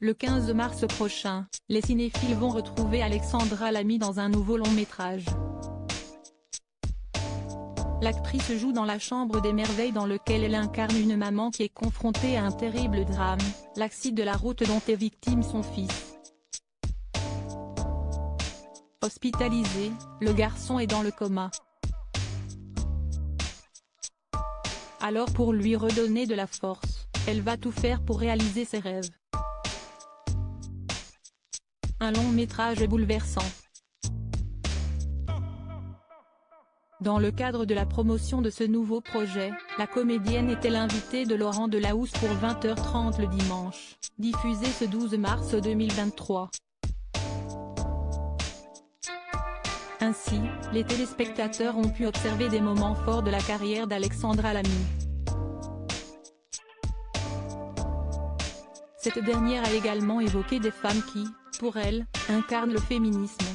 Le 15 mars prochain, les cinéphiles vont retrouver Alexandra Lamy dans un nouveau long-métrage. L'actrice joue dans La Chambre des Merveilles dans lequel elle incarne une maman qui est confrontée à un terrible drame, l'accident de la route dont est victime son fils. Hospitalisé, le garçon est dans le coma. Alors pour lui redonner de la force, elle va tout faire pour réaliser ses rêves. Un long métrage bouleversant. Dans le cadre de la promotion de ce nouveau projet, la comédienne était l'invitée de Laurent Delahousse pour 20h30 le dimanche, diffusé ce 12 mars 2023. Ainsi, les téléspectateurs ont pu observer des moments forts de la carrière d'Alexandra Lamy. Cette dernière a également évoqué des femmes qui, pour elle, incarnent le féminisme.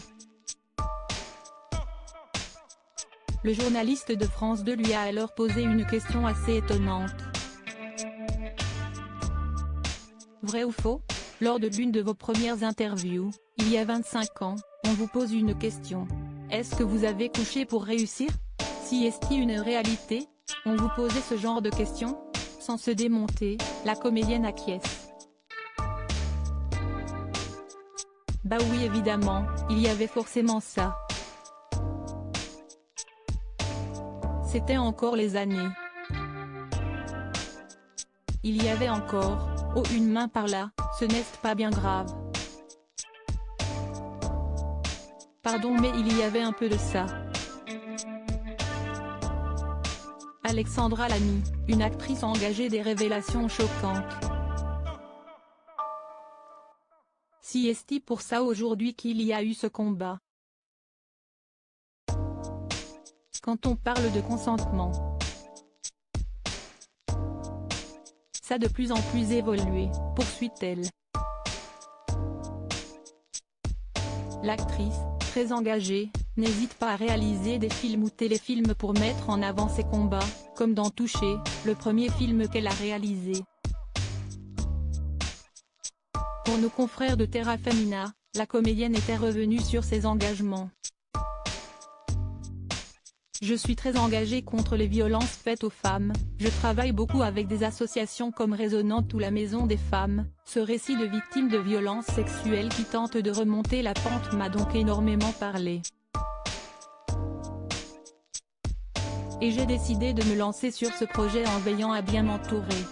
Le journaliste de France 2 lui a alors posé une question assez étonnante. Vrai ou faux? Lors de l'une de vos premières interviews, il y a 25 ans, on vous pose une question. Est-ce que vous avez couché pour réussir? Si est-il une réalité? On vous posait ce genre de questions? Sans se démonter, la comédienne acquiesce. Bah oui évidemment, il y avait forcément ça. C'était encore les années. Il y avait encore, oh une main par là, ce n'est pas bien grave. Pardon mais il y avait un peu de ça. Alexandra Lamy, une actrice engagée des révélations choquantes. Si est-il pour ça aujourd'hui qu'il y a eu ce combat? Quand on parle de consentement, ça a de plus en plus évolué, poursuit-elle. L'actrice, très engagée, n'hésite pas à réaliser des films ou téléfilms pour mettre en avant ses combats, comme dans Touché, le premier film qu'elle a réalisé. Pour nos confrères de Terra Femina, la comédienne était revenue sur ses engagements. Je suis très engagée contre les violences faites aux femmes, je travaille beaucoup avec des associations comme Résonante ou la Maison des Femmes, ce récit de victimes de violences sexuelles qui tente de remonter la pente m'a donc énormément parlé. Et j'ai décidé de me lancer sur ce projet en veillant à bien m'entourer.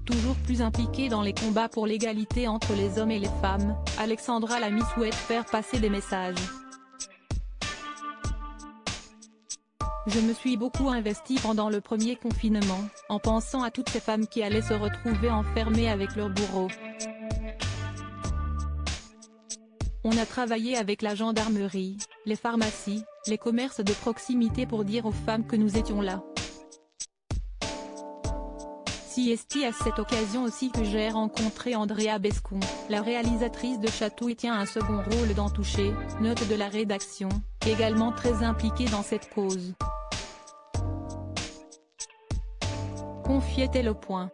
Toujours plus impliquée dans les combats pour l'égalité entre les hommes et les femmes, Alexandra Lamy souhaite faire passer des messages. Je me suis beaucoup investie pendant le premier confinement, en pensant à toutes ces femmes qui allaient se retrouver enfermées avec leurs bourreaux. On a travaillé avec la gendarmerie, les pharmacies, les commerces de proximité pour dire aux femmes que nous étions là. Si est à cette occasion aussi que j'ai rencontré Andrea Bescon, la réalisatrice de Chatouille tient un second rôle dans Touché, note de la rédaction, également très impliquée dans cette cause. Confiait-elle au Point.